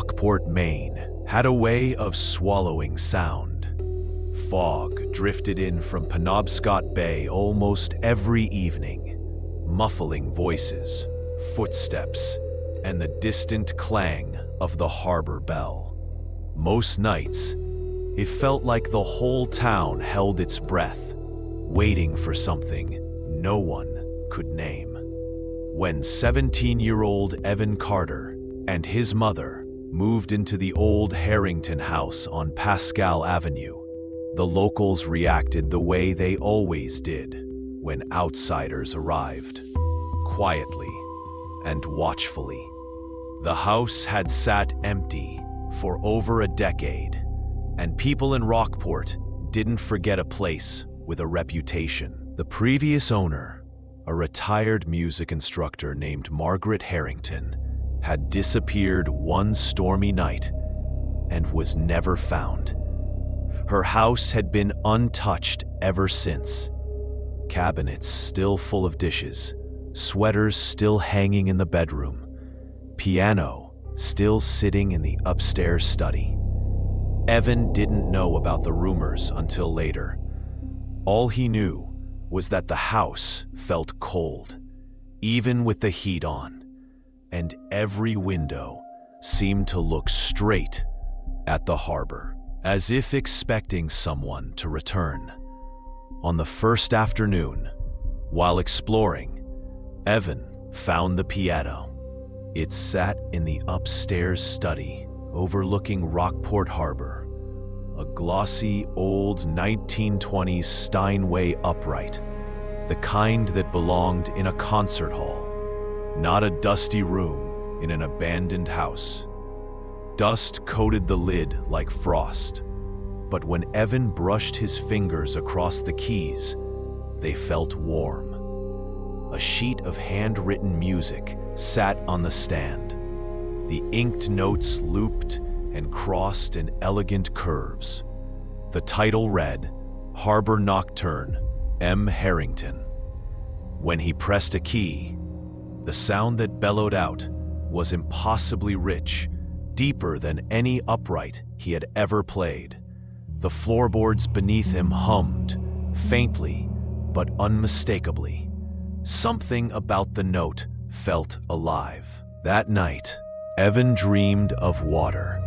Rockport, Maine, had a way of swallowing sound. Fog drifted in from Penobscot Bay almost every evening, muffling voices, footsteps, and the distant clang of the harbor bell. Most nights, it felt like the whole town held its breath, waiting for something no one could name. When 17-year-old Evan Carter and his mother moved into the old Harrington house on Pascal Avenue, the locals reacted the way they always did when outsiders arrived, quietly and watchfully. The house had sat empty for over a decade, and people in Rockport didn't forget a place with a reputation. The previous owner, a retired music instructor named Margaret Harrington, had disappeared one stormy night and was never found. Her house had been untouched ever since. Cabinets still full of dishes, sweaters still hanging in the bedroom, piano still sitting in the upstairs study. Evan didn't know about the rumors until later. All he knew was that the house felt cold, even with the heat on, and every window seemed to look straight at the harbor, as if expecting someone to return. On the first afternoon, while exploring, Evan found the piano. It sat in the upstairs study, overlooking Rockport Harbor, a glossy old 1920s Steinway upright, the kind that belonged in a concert hall, not a dusty room in an abandoned house. Dust coated the lid like frost, but when Evan brushed his fingers across the keys, they felt warm. A sheet of handwritten music sat on the stand. The inked notes looped and crossed in elegant curves. The title read, Harbor Nocturne, M. Harrington. When he pressed a key, the sound that bellowed out was impossibly rich, deeper than any upright he had ever played. The floorboards beneath him hummed, faintly but unmistakably. Something about the note felt alive. That night, Evan dreamed of water,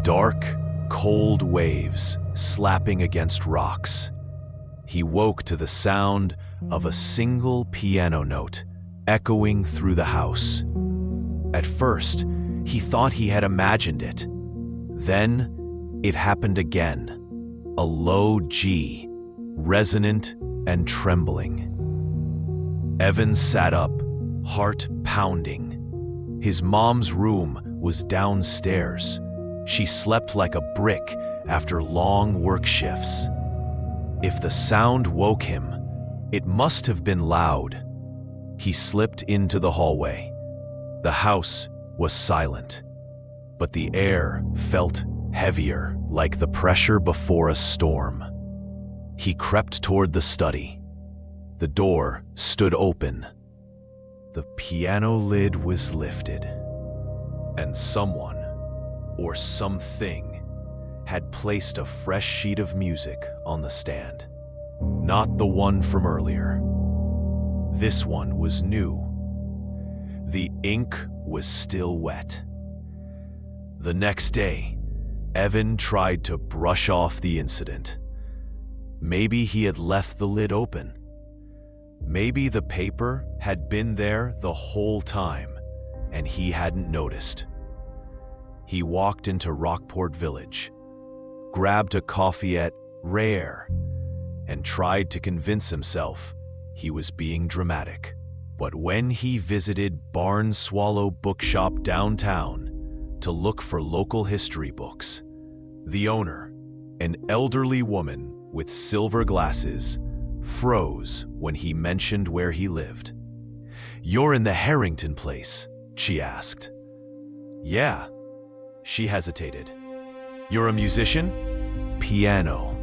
dark, cold waves slapping against rocks. He woke to the sound of a single piano note echoing through the house. At first, he thought he had imagined it. Then, it happened again. A low G, resonant and trembling. Evan sat up, heart pounding. His mom's room was downstairs. She slept like a brick after long work shifts. If the sound woke him, it must have been loud. He slipped into the hallway. The house was silent, but the air felt heavier, like the pressure before a storm. He crept toward the study. The door stood open. The piano lid was lifted, and someone, or something, had placed a fresh sheet of music on the stand. Not the one from earlier. This one was new. The ink was still wet. The next day, Evan tried to brush off the incident. Maybe he had left the lid open. Maybe the paper had been there the whole time, and he hadn't noticed. He walked into Rockport Village, grabbed a coffee at Rare, and tried to convince himself he was being dramatic. But when he visited Barn Swallow Bookshop downtown to look for local history books, the owner, an elderly woman with silver glasses, froze when he mentioned where he lived. "You're in the Harrington place?" she asked. "Yeah." She hesitated. "You're a musician?" "Piano."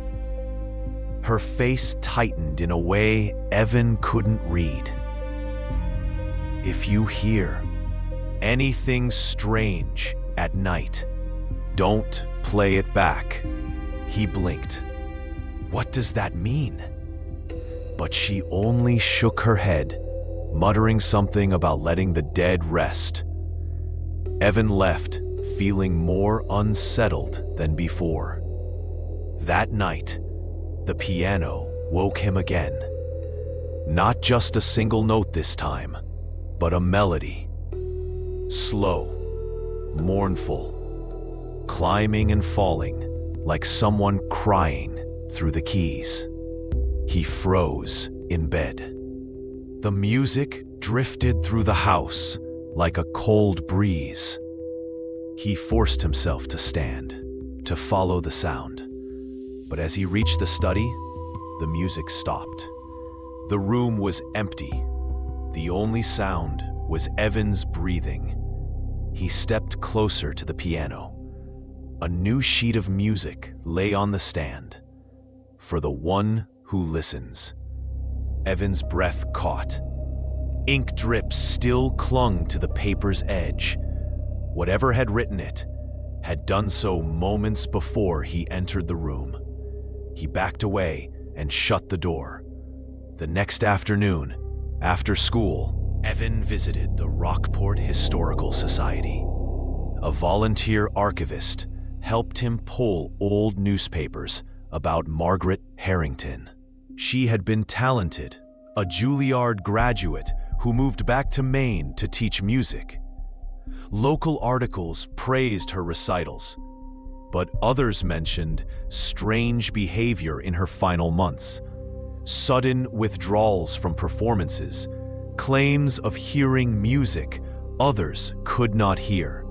Her face tightened in a way Evan couldn't read. "If you hear anything strange at night, "Don't play it back." He blinked. "What does that mean?" But she only shook her head, muttering something about letting the dead rest. Evan left, feeling more unsettled than before. That night, the piano woke him again. Not just a single note this time, but a melody. Slow, mournful, climbing and falling like someone crying through the keys. He froze in bed. The music drifted through the house like a cold breeze. He forced himself to stand, to follow the sound. But as he reached the study, the music stopped. The room was empty. The only sound was Evan's breathing. He stepped closer to the piano. A new sheet of music lay on the stand. For the one who listens. Evan's breath caught. Ink drips still clung to the paper's edge. Whatever had written it had done so moments before he entered the room. He backed away and shut the door. The next afternoon, after school, Evan visited the Rockport Historical Society. A volunteer archivist helped him pull old newspapers about Margaret Harrington. She had been talented, a Juilliard graduate who moved back to Maine to teach music. Local articles praised her recitals, but others mentioned strange behavior in her final months, sudden withdrawals from performances, claims of hearing music others could not hear.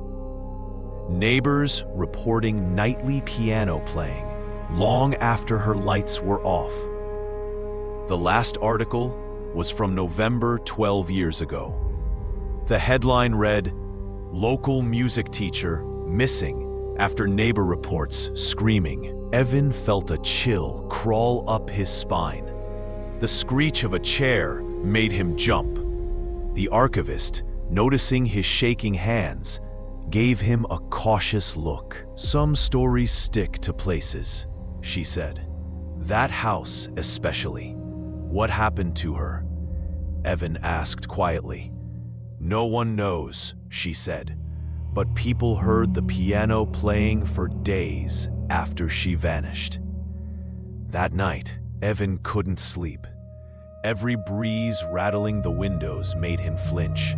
Neighbors reporting nightly piano playing long after her lights were off. The last article was from November 12 years ago. The headline read, "Local music teacher missing after neighbor reports screaming." Evan felt a chill crawl up his spine. The screech of a chair made him jump. The archivist, noticing his shaking hands, gave him a cautious look. "Some stories stick to places," she said. "That house especially. What happened to her?" Evan asked quietly. "No one knows," she said, "but people heard the piano playing for days after she vanished." That night, Evan couldn't sleep. Every breeze rattling the windows made him flinch.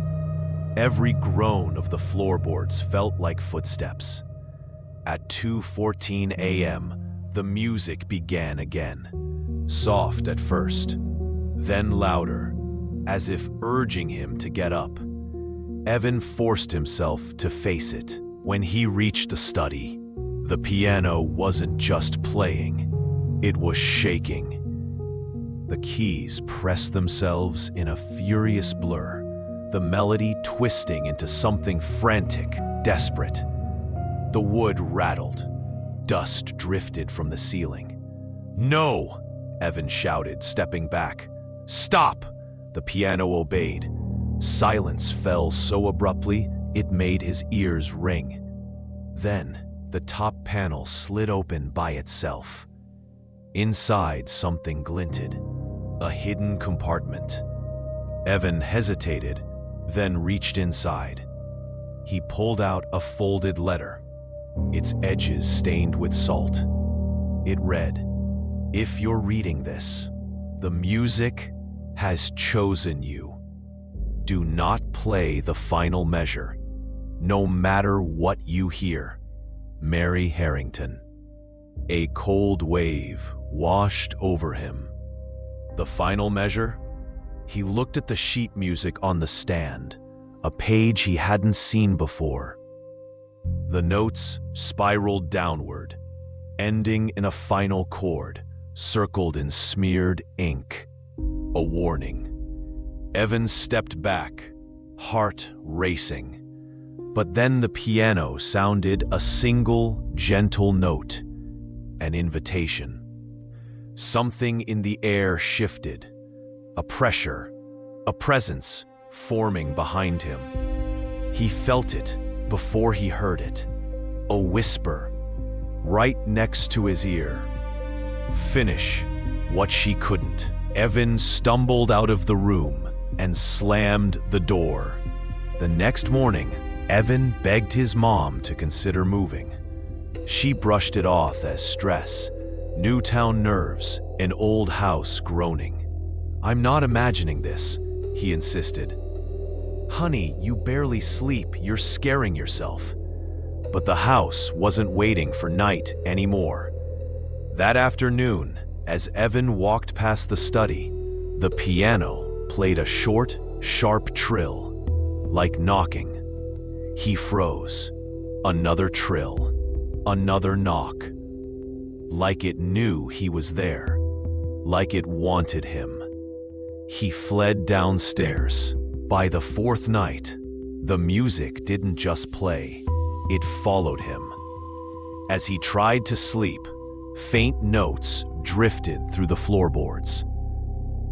Every groan of the floorboards felt like footsteps. At 2:14 a.m., the music began again. Soft at first, then louder, as if urging him to get up. Evan forced himself to face it. When he reached the study, the piano wasn't just playing, it was shaking. The keys pressed themselves in a furious blur, the melody twisting into something frantic, desperate. The wood rattled. Dust drifted from the ceiling. "No!" Evan shouted, stepping back. "Stop!" The piano obeyed. Silence fell so abruptly, it made his ears ring. Then, the top panel slid open by itself. Inside, something glinted. A hidden compartment. Evan hesitated, then reached inside. He pulled out a folded letter, its edges stained with salt. It read, "If you're reading this, the music has chosen you. Do not play the final measure, no matter what you hear. Mary Harrington." A cold wave washed over him. The final measure? He looked at the sheet music on the stand, a page he hadn't seen before. The notes spiraled downward, ending in a final chord, circled in smeared ink. A warning. Evan stepped back, heart racing. But then the piano sounded a single, gentle note, an invitation. Something in the air shifted, a pressure, a presence forming behind him. He felt it before he heard it. A whisper, right next to his ear. Finish what she couldn't. Evan stumbled out of the room and slammed the door. The next morning, Evan begged his mom to consider moving. She brushed it off as stress, Newtown nerves, an old house groaning. "I'm not imagining this," he insisted. "Honey, you barely sleep, you're scaring yourself." But the house wasn't waiting for night anymore. That afternoon, as Evan walked past the study, the piano played a short, sharp trill, like knocking. He froze. Another trill, another knock. Like it knew he was there, like it wanted him. He fled downstairs. By the fourth night, the music didn't just play, it followed him. As he tried to sleep, faint notes drifted through the floorboards.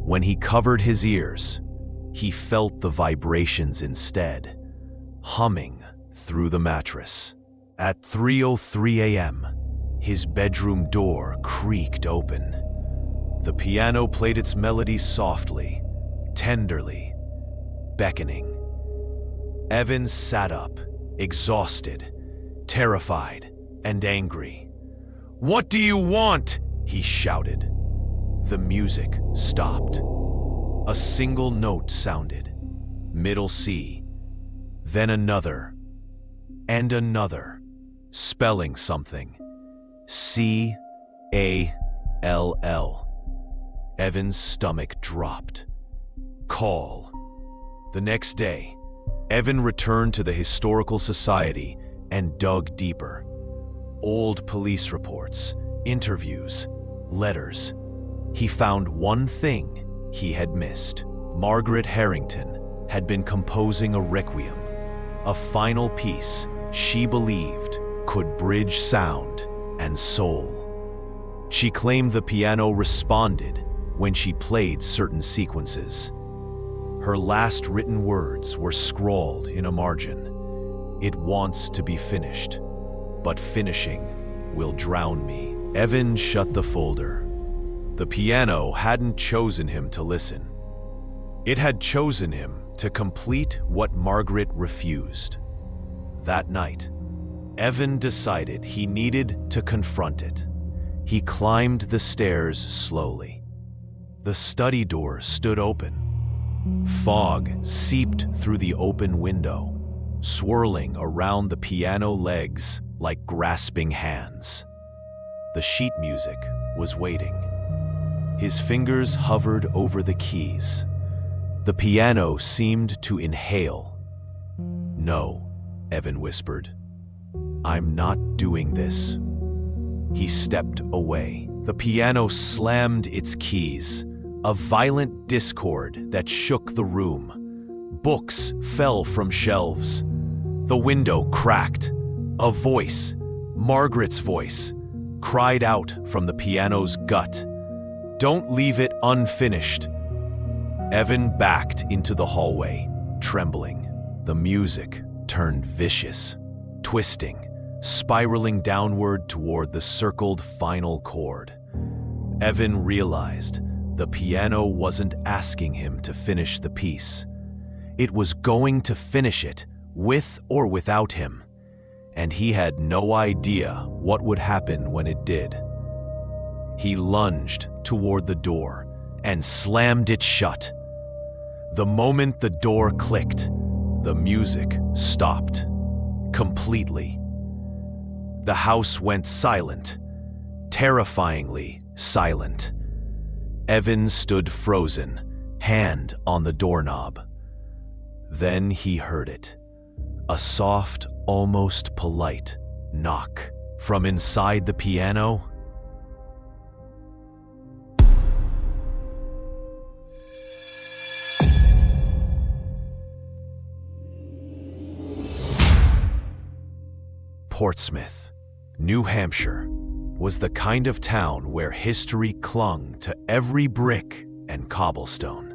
When he covered his ears, he felt the vibrations instead, humming through the mattress. At 3:03 a.m., his bedroom door creaked open. The piano played its melody softly, tenderly, beckoning. Evan sat up, exhausted, terrified, and angry. "What do you want?" he shouted. The music stopped. A single note sounded, middle C, then another, and another, spelling something. C-A-L-L. Evan's stomach dropped. Call. The next day, Evan returned to the Historical Society and dug deeper. Old police reports, interviews, letters. He found one thing he had missed. Margaret Harrington had been composing a requiem, a final piece she believed could bridge sound and soul. She claimed the piano responded when she played certain sequences. Her last written words were scrawled in a margin. "It wants to be finished, but finishing will drown me." Evan shut the folder. The piano hadn't chosen him to listen. It had chosen him to complete what Margaret refused. That night, Evan decided he needed to confront it. He climbed the stairs slowly. The study door stood open. Fog seeped through the open window, swirling around the piano legs like grasping hands. The sheet music was waiting. His fingers hovered over the keys. The piano seemed to inhale. "No," Evan whispered. "I'm not doing this." He stepped away. The piano slammed its keys, a violent discord that shook the room. Books fell from shelves. The window cracked. A voice, Margaret's voice, cried out from the piano's gut. "Don't leave it unfinished." Evan backed into the hallway, trembling. The music turned vicious, twisting, spiraling downward toward the circled final chord. Evan realized the piano wasn't asking him to finish the piece. It was going to finish it, with or without him, and he had no idea what would happen when it did. He lunged toward the door and slammed it shut. The moment the door clicked, the music stopped completely. The house went silent, terrifyingly silent. Evan stood frozen, hand on the doorknob. Then he heard it, a soft, almost polite knock. From inside the piano, Portsmouth, New Hampshire, was the kind of town where history clung to every brick and cobblestone.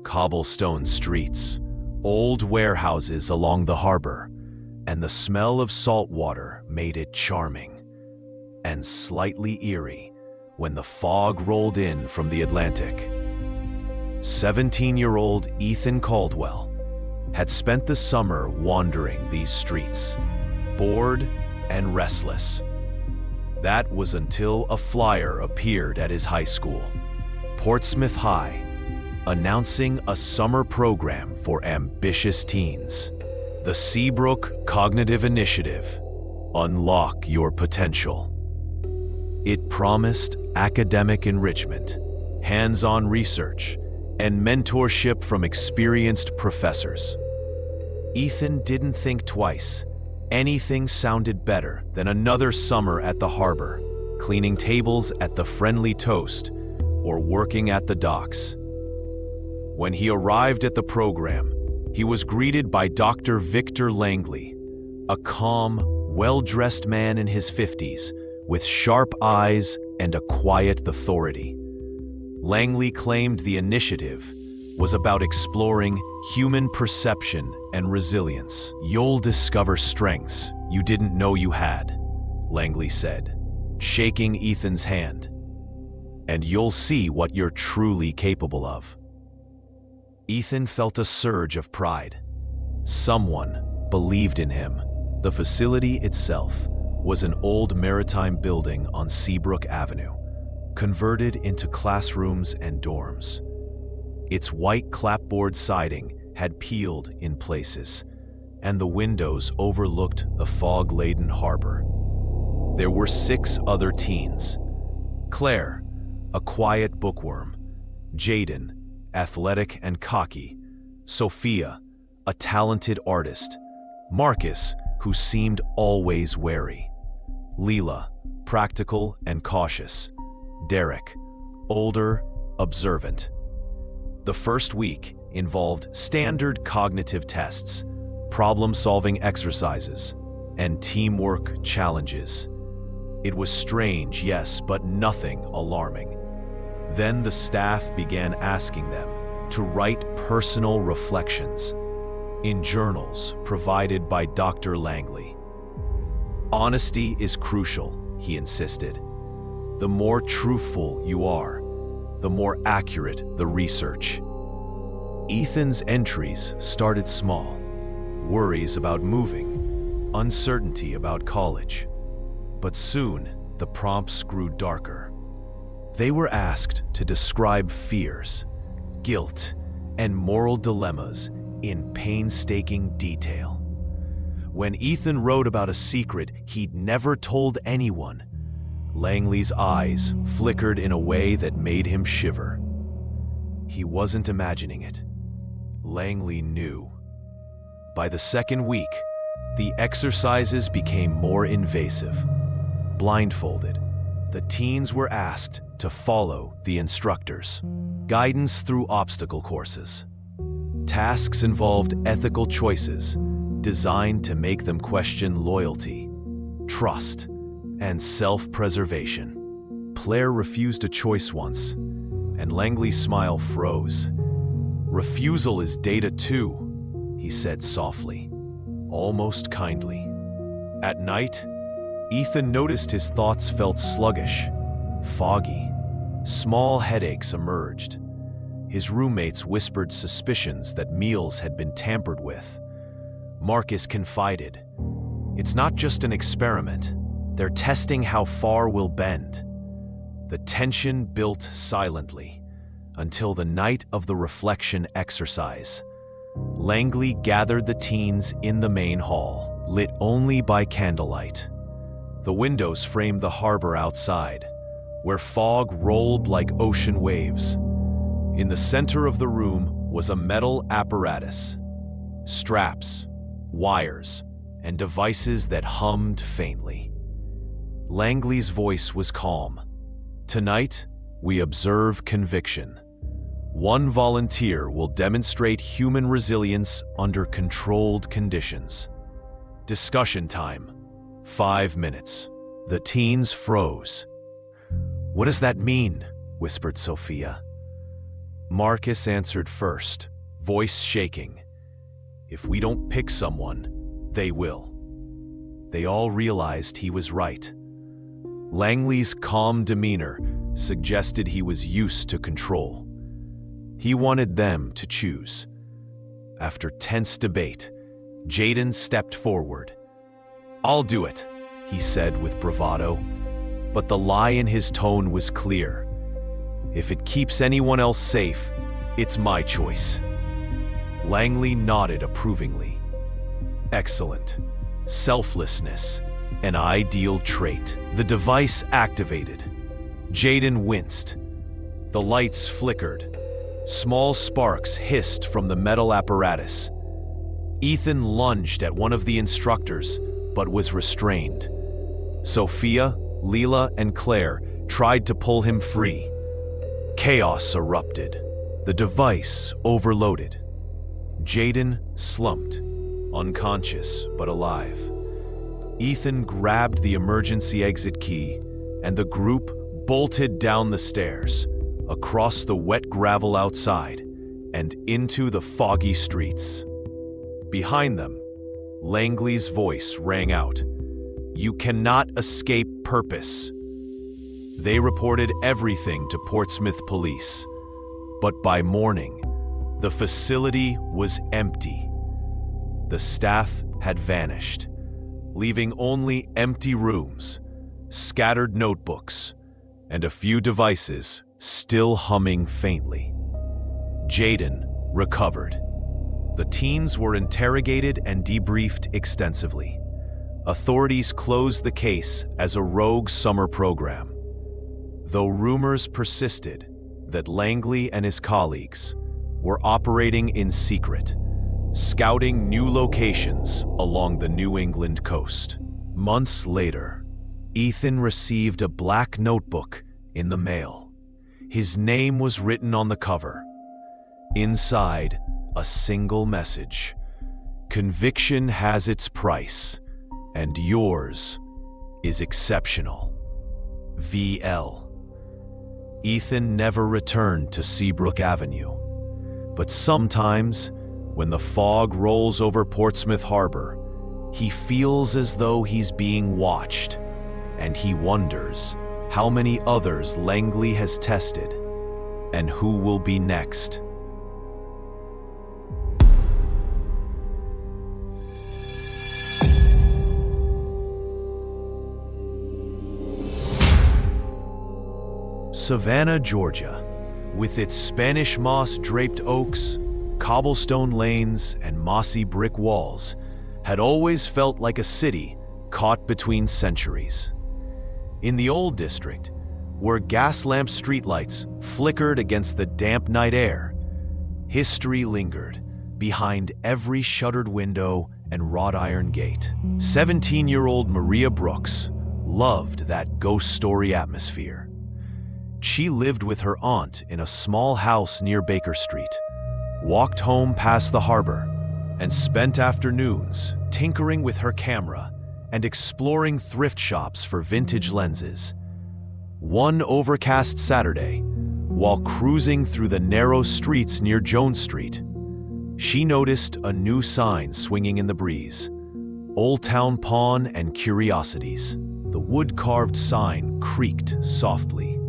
Cobblestone streets, old warehouses along the harbor, and the smell of salt water made it charming and slightly eerie when the fog rolled in from the Atlantic. 17-year-old Ethan Caldwell had spent the summer wandering these streets, bored and restless. That was until a flyer appeared at his high school, Portsmouth High, announcing a summer program for ambitious teens. The Seabrook Cognitive Initiative. Unlock your potential. It promised academic enrichment, hands-on research, and mentorship from experienced professors. Ethan didn't think twice. Anything sounded better than another summer at the harbor, cleaning tables at the Friendly Toast, or working at the docks. When he arrived at the program, he was greeted by Dr. Victor Langley, a calm, well-dressed man in his 50s, with sharp eyes and a quiet authority. Langley claimed the initiative was about exploring human perception and resilience. "You'll discover strengths you didn't know you had," Langley said, shaking Ethan's hand. "And you'll see what you're truly capable of." Ethan felt a surge of pride. Someone believed in him. The facility itself was an old maritime building on Seabrook Avenue, converted into classrooms and dorms. Its white clapboard siding had peeled in places, and the windows overlooked the fog-laden harbor. There were 6 other teens: Claire, a quiet bookworm; Jaden, athletic and cocky; Sophia, a talented artist; Marcus, who seemed always wary; Leela, practical and cautious; Derek, older, observant. The first week involved standard cognitive tests, problem-solving exercises, and teamwork challenges. It was strange, yes, but nothing alarming. Then the staff began asking them to write personal reflections in journals provided by Dr. Langley. "Honesty is crucial," he insisted. "The more truthful you are, the more accurate the research." Ethan's entries started small: worries about moving, uncertainty about college. But soon, the prompts grew darker. They were asked to describe fears, guilt, and moral dilemmas in painstaking detail. When Ethan wrote about a secret he'd never told anyone, Langley's eyes flickered in a way that made him shiver. He wasn't imagining it. Langley knew. By the second week, the exercises became more invasive. Blindfolded, the teens were asked to follow the instructors. Guidance through obstacle courses. Tasks involved ethical choices designed to make them question loyalty, trust, and self-preservation. Claire refused a choice once, and Langley's smile froze. "Refusal is data too," he said softly, almost kindly. At night, Ethan noticed his thoughts felt sluggish, foggy. Small headaches emerged. His roommates whispered suspicions that meals had been tampered with. Marcus confided, "It's not just an experiment. They're testing how far we'll bend." The tension built silently until the night of the reflection exercise. Langley gathered the teens in the main hall, lit only by candlelight. The windows framed the harbor outside, where fog rolled like ocean waves. In the center of the room was a metal apparatus, straps, wires, and devices that hummed faintly. Langley's voice was calm. "Tonight, we observe conviction. One volunteer will demonstrate human resilience under controlled conditions. Discussion time, 5 minutes." The teens froze. "What does that mean?" whispered Sophia. Marcus answered first, voice shaking. "If we don't pick someone, they will." they all realized he was right. Langley's calm demeanor suggested he was used to control. He wanted them to choose. After tense debate, Jaden stepped forward. "I'll do it," he said with bravado, but the lie in his tone was clear. "If it keeps anyone else safe, it's my choice." Langley nodded approvingly. "Excellent. Selflessness, an ideal trait." The device activated. Jaden winced. The lights flickered. Small sparks hissed from the metal apparatus. Ethan lunged at one of the instructors, but was restrained. Sophia, Leela, and Claire tried to pull him free. Chaos erupted. The device overloaded. Jaden slumped, unconscious but alive. Ethan grabbed the emergency exit key, and the group bolted down the stairs, across the wet gravel outside, and into the foggy streets. Behind them, Langley's voice rang out, "You cannot escape purpose." They reported everything to Portsmouth police, but by morning, the facility was empty. The staff had vanished, leaving only empty rooms, scattered notebooks, and a few devices still humming faintly. Jaden recovered. The teens were interrogated and debriefed extensively. Authorities closed the case as a rogue summer program. Though rumors persisted that Langley and his colleagues were operating in secret, scouting new locations along the New England coast. Months later, Ethan received a black notebook in the mail. His name was written on the cover. Inside, a single message: "Conviction has its price, and yours is exceptional. VL." Ethan never returned to Seabrook Avenue. But sometimes, when the fog rolls over Portsmouth Harbor, he feels as though he's being watched, and he wonders how many others Langley has tested, and who will be next. Savannah, Georgia, with its Spanish moss-draped oaks, cobblestone lanes, and mossy brick walls, had always felt like a city caught between centuries. In the old district, where gas lamp streetlights flickered against the damp night air, history lingered behind every shuttered window and wrought iron gate. 17-year-old Maria Brooks loved that ghost story atmosphere. She lived with her aunt in a small house near Baker Street, walked home past the harbor, and spent afternoons tinkering with her camera and exploring thrift shops for vintage lenses. One overcast Saturday, while cruising through the narrow streets near Jones Street, she noticed a new sign swinging in the breeze: Olde Towne Pawn and Curiosities. The wood-carved sign creaked softly.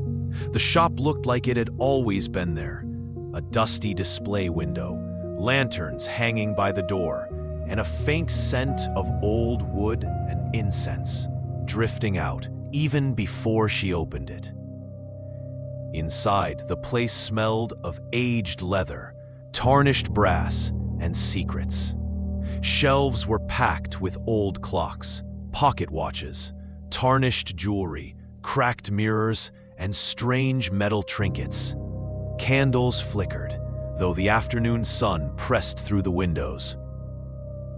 The shop looked like it had always been there. A dusty display window, lanterns hanging by the door, and a faint scent of old wood and incense drifting out even before she opened it. Inside, the place smelled of aged leather, tarnished brass, and secrets. Shelves were packed with old clocks, pocket watches, tarnished jewelry, cracked mirrors, and strange metal trinkets. Candles flickered, though the afternoon sun pressed through the windows,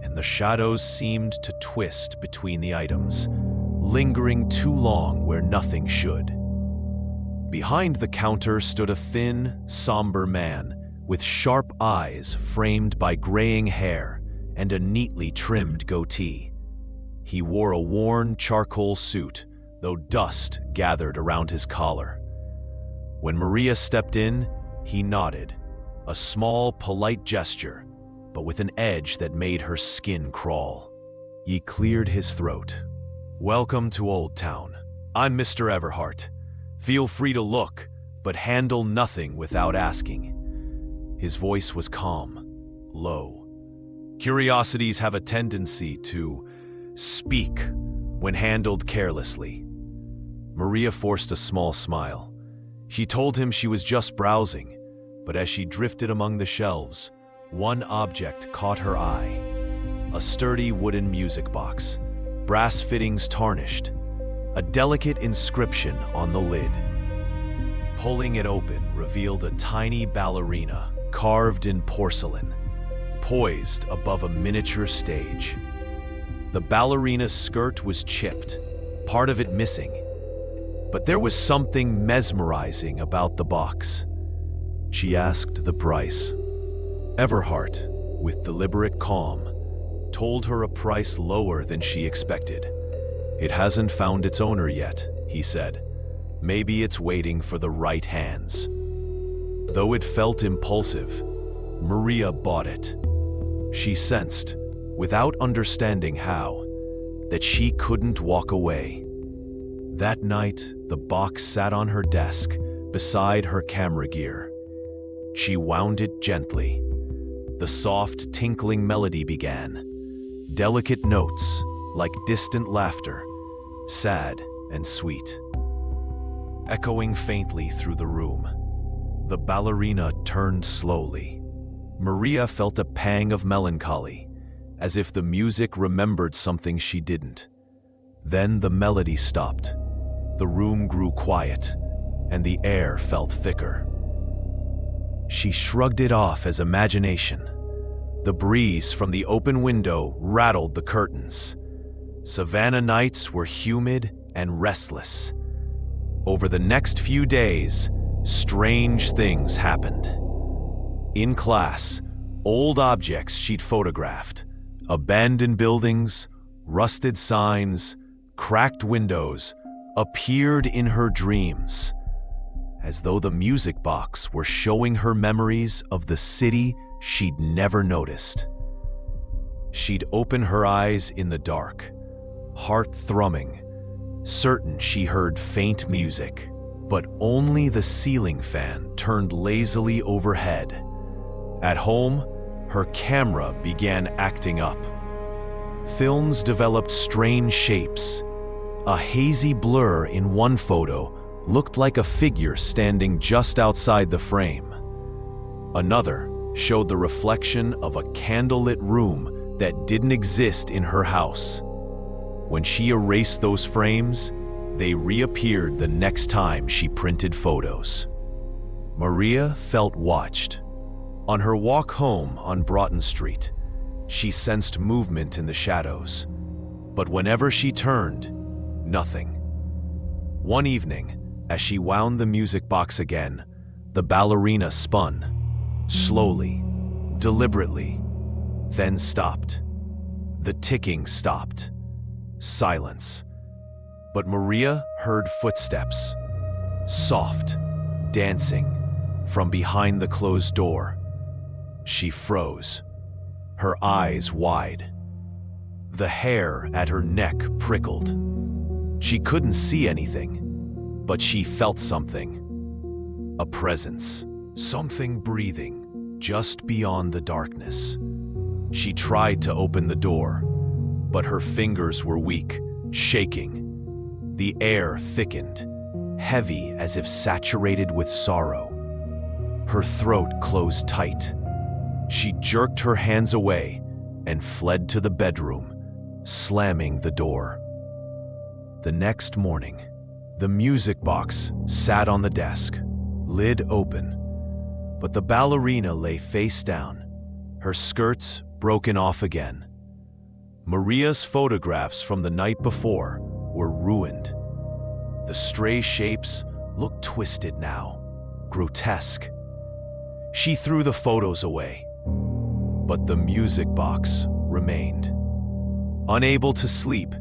and the shadows seemed to twist between the items, lingering too long where nothing should. Behind the counter stood a thin, somber man with sharp eyes framed by graying hair and a neatly trimmed goatee. He wore a worn charcoal suit, though dust gathered around his collar. When Maria stepped in, he nodded, a small, polite gesture, but with an edge that made her skin crawl. He cleared his throat. "Welcome to Olde Towne. I'm Mr. Everhart. Feel free to look, but handle nothing without asking." His voice was calm, low. Curiosities have a tendency to speak when handled carelessly. Maria forced a small smile. She told him she was just browsing, but as she drifted among the shelves, one object caught her eye. A sturdy wooden music box, brass fittings tarnished, a delicate inscription on the lid. Pulling it open revealed a tiny ballerina carved in porcelain, poised above a miniature stage. The ballerina's skirt was chipped, part of it missing, but there was something mesmerizing about the box. She asked the price. Everhart, with deliberate calm, told her a price lower than she expected. "It hasn't found its owner yet," he said. "Maybe it's waiting for the right hands." Though it felt impulsive, Maria bought it. She sensed, without understanding how, that she couldn't walk away. That night, the box sat on her desk beside her camera gear. She wound it gently. The soft, tinkling melody began. Delicate notes, like distant laughter, sad and sweet. Echoing faintly through the room, the ballerina turned slowly. Maria felt a pang of melancholy, as if the music remembered something she didn't. Then the melody stopped. The room grew quiet, and the air felt thicker. She shrugged it off as imagination. The breeze from the open window rattled the curtains. Savannah nights were humid and restless. Over the next few days, strange things happened. In class, old objects she'd photographed, abandoned buildings, rusted signs, cracked windows, appeared in her dreams, as though the music box were showing her memories of the city she'd never noticed. She'd open her eyes in the dark, heart thrumming, certain she heard faint music, but only the ceiling fan turned lazily overhead. At home, her camera began acting up. Films developed strange shapes. A hazy blur in one photo looked like a figure standing just outside the frame. Another showed the reflection of a candlelit room that didn't exist in her house. When she erased those frames, they reappeared the next time she printed photos. Maria felt watched. On her walk home on Broughton Street, she sensed movement in the shadows, but whenever she turned, nothing. One evening, as she wound the music box again, the ballerina spun, slowly, deliberately, then stopped. The ticking stopped. Silence. But Maria heard footsteps, soft, dancing, from behind the closed door. She froze, her eyes wide. The hair at her neck prickled. She couldn't see anything, but she felt something. A presence, something breathing, just beyond the darkness. She tried to open the door, but her fingers were weak, shaking. The air thickened, heavy as if saturated with sorrow. Her throat closed tight. She jerked her hands away and fled to the bedroom, slamming the door. The next morning, the music box sat on the desk, lid open, but the ballerina lay face down, her skirts broken off again. Maria's photographs from the night before were ruined. The stray shapes looked twisted now, grotesque. She threw the photos away, but the music box remained. Unable to sleep,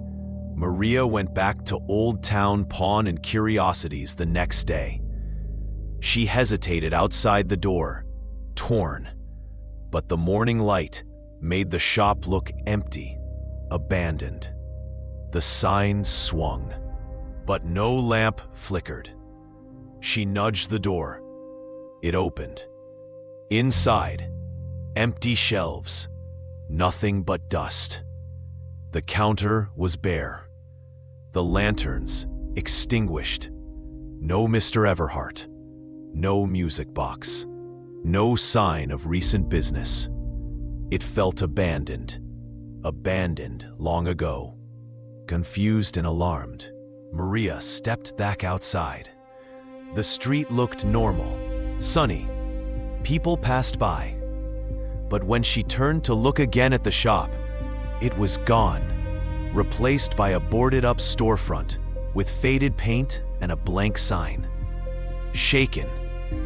Maria went back to Olde Towne Pawn and Curiosities the next day. She hesitated outside the door, torn, but the morning light made the shop look empty, abandoned. The sign swung, but no lamp flickered. She nudged the door. It opened. Inside, empty shelves, nothing but dust. The counter was bare. The lanterns extinguished. No Mr. Everhart. No music box. No sign of recent business. It felt abandoned. Abandoned long ago. Confused and alarmed, Maria stepped back outside. The street looked normal, sunny. People passed by. But when she turned to look again at the shop, it was gone, replaced by a boarded-up storefront with faded paint and a blank sign. Shaken,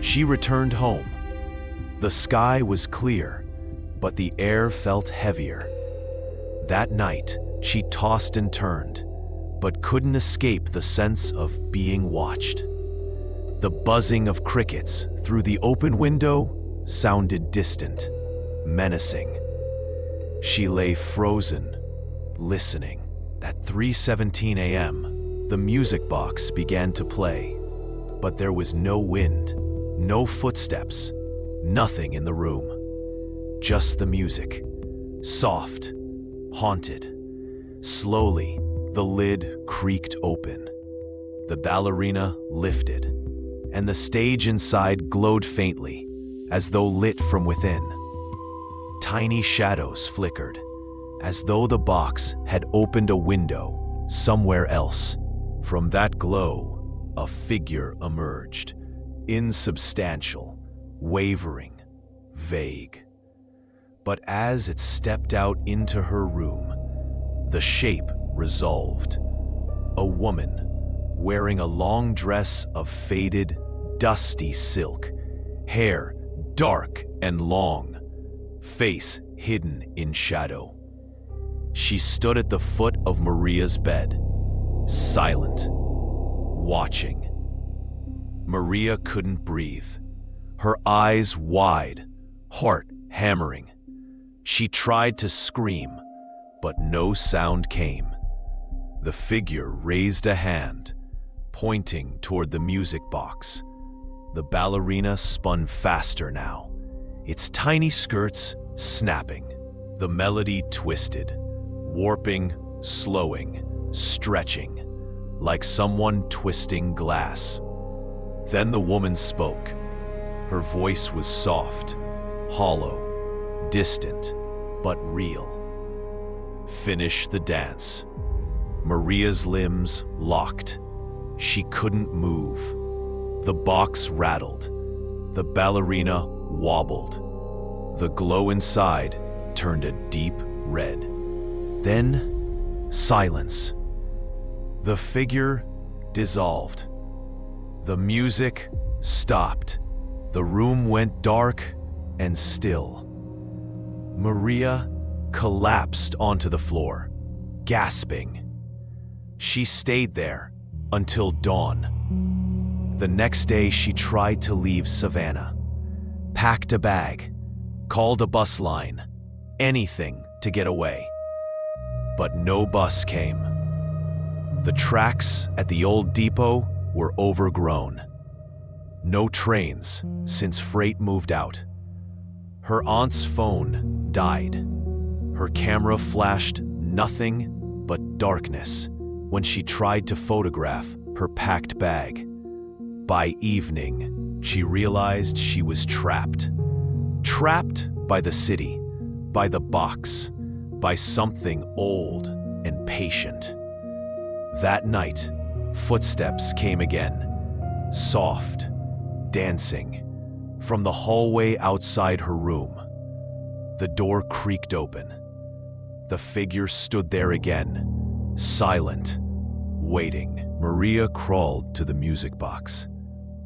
she returned home. The sky was clear, but the air felt heavier. That night, she tossed and turned, but couldn't escape the sense of being watched. The buzzing of crickets through the open window sounded distant, menacing. She lay frozen, listening. At 3:17 a.m., the music box began to play, but there was no wind, no footsteps, nothing in the room. Just the music, soft, haunted. Slowly, the lid creaked open. The ballerina lifted, and the stage inside glowed faintly, as though lit from within. Tiny shadows flickered, as though the box had opened a window somewhere else. From that glow, a figure emerged, insubstantial, wavering, vague. But as it stepped out into her room, the shape resolved. A woman, wearing a long dress of faded, dusty silk, hair dark and long, face hidden in shadow. She stood at the foot of Maria's bed, silent, watching. Maria couldn't breathe, her eyes wide, heart hammering. She tried to scream, but no sound came. The figure raised a hand, pointing toward the music box. The ballerina spun faster now, its tiny skirts snapping. The melody twisted, warping, slowing, stretching, like someone twisting glass. Then the woman spoke. Her voice was soft, hollow, distant, but real. Finish the dance. Maria's limbs locked. She couldn't move. The box rattled. The ballerina wobbled. The glow inside turned a deep red. Then, silence. The figure dissolved. The music stopped. The room went dark and still. Maria collapsed onto the floor, gasping. She stayed there until dawn. The next day, she tried to leave Savannah, packed a bag, called a bus line, anything to get away. But no bus came. The tracks at the old depot were overgrown. No trains since freight moved out. Her aunt's phone died. Her camera flashed nothing but darkness when she tried to photograph her packed bag. By evening, she realized she was trapped. Trapped by the city, by the box, by something old and patient. That night, footsteps came again, soft, dancing, from the hallway outside her room. The door creaked open. The figure stood there again, silent, waiting. Maria crawled to the music box.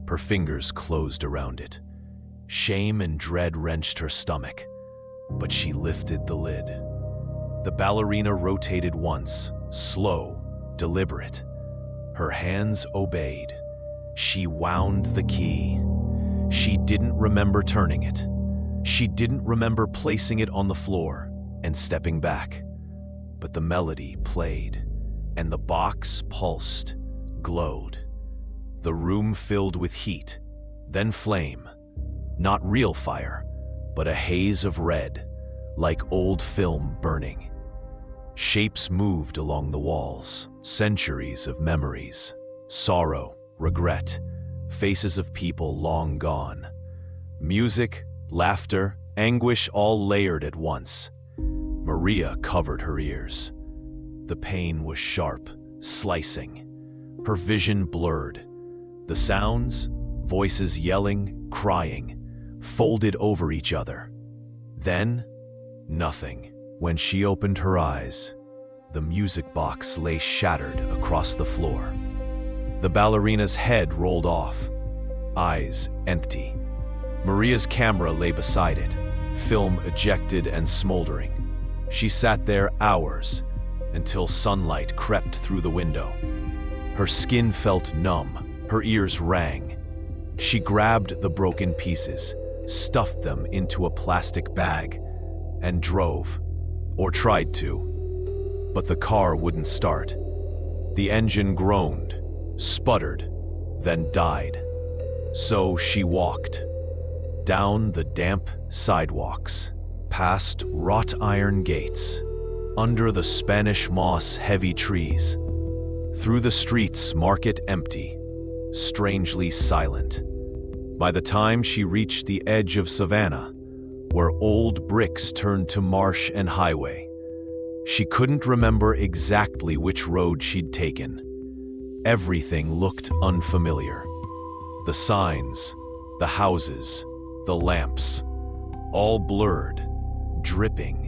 Her fingers closed around it. Shame and dread wrenched her stomach, but she lifted the lid. The ballerina rotated once, slow, deliberate. Her hands obeyed. She wound the key. She didn't remember turning it. She didn't remember placing it on the floor and stepping back. but the melody played, and the box pulsed, glowed. The room filled with heat, then flame. Not real fire, but a haze of red, like old film burning. Shapes moved along the walls, centuries of memories, sorrow, regret, faces of people long gone. Music, laughter, anguish all layered at once. Maria covered her ears. The pain was sharp, slicing. Her vision blurred. The sounds, voices yelling, crying, folded over each other. Then, nothing. When she opened her eyes, the music box lay shattered across the floor. The ballerina's head rolled off, eyes empty. Maria's camera lay beside it, film ejected and smoldering. She sat there hours, until sunlight crept through the window. Her skin felt numb, her ears rang. She grabbed the broken pieces, stuffed them into a plastic bag, and drove, or tried to. But the car wouldn't start. The engine groaned, sputtered, then died. So she walked. Down the damp sidewalks, past wrought iron gates, under the Spanish moss-heavy trees, through the streets market empty, strangely silent. By the time she reached the edge of Savannah, where old bricks turned to marsh and highway, she couldn't remember exactly which road she'd taken. Everything looked unfamiliar. The signs, the houses, the lamps, all blurred, dripping,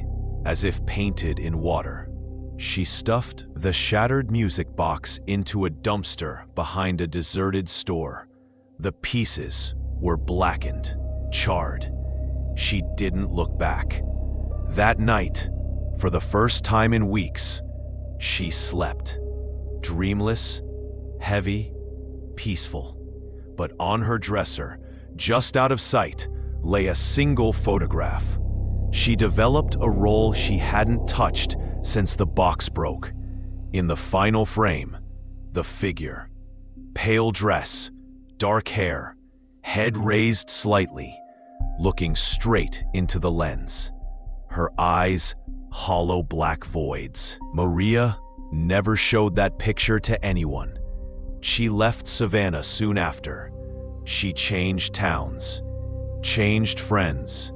as if painted in water. She stuffed the shattered music box into a dumpster behind a deserted store. The pieces were blackened, charred. She didn't look back. That night, for the first time in weeks, she slept. Dreamless, heavy, peaceful. But on her dresser, just out of sight, lay a single photograph. She developed a role she hadn't touched since the box broke. In the final frame, the figure. Pale dress, dark hair, head raised slightly, looking straight into the lens. Her eyes, hollow black voids. Maria never showed that picture to anyone. She left Savannah soon after. She changed towns, changed friends,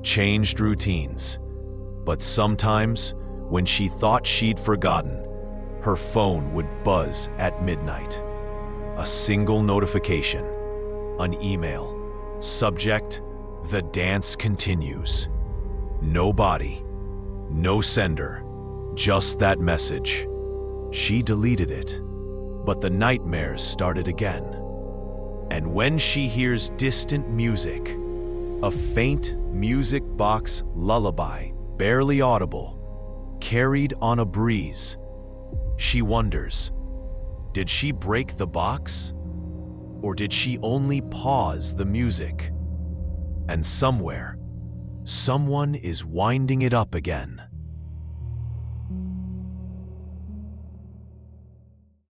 changed routines. But sometimes, when she thought she'd forgotten, her phone would buzz at midnight. A single notification, an email, subject, "The dance continues." No body, no sender, just that message. She deleted it, but the nightmares started again. And when she hears distant music, a faint music box lullaby, barely audible, carried on a breeze, she wonders, did she break the box? Or did she only pause the music? And somewhere, someone is winding it up again.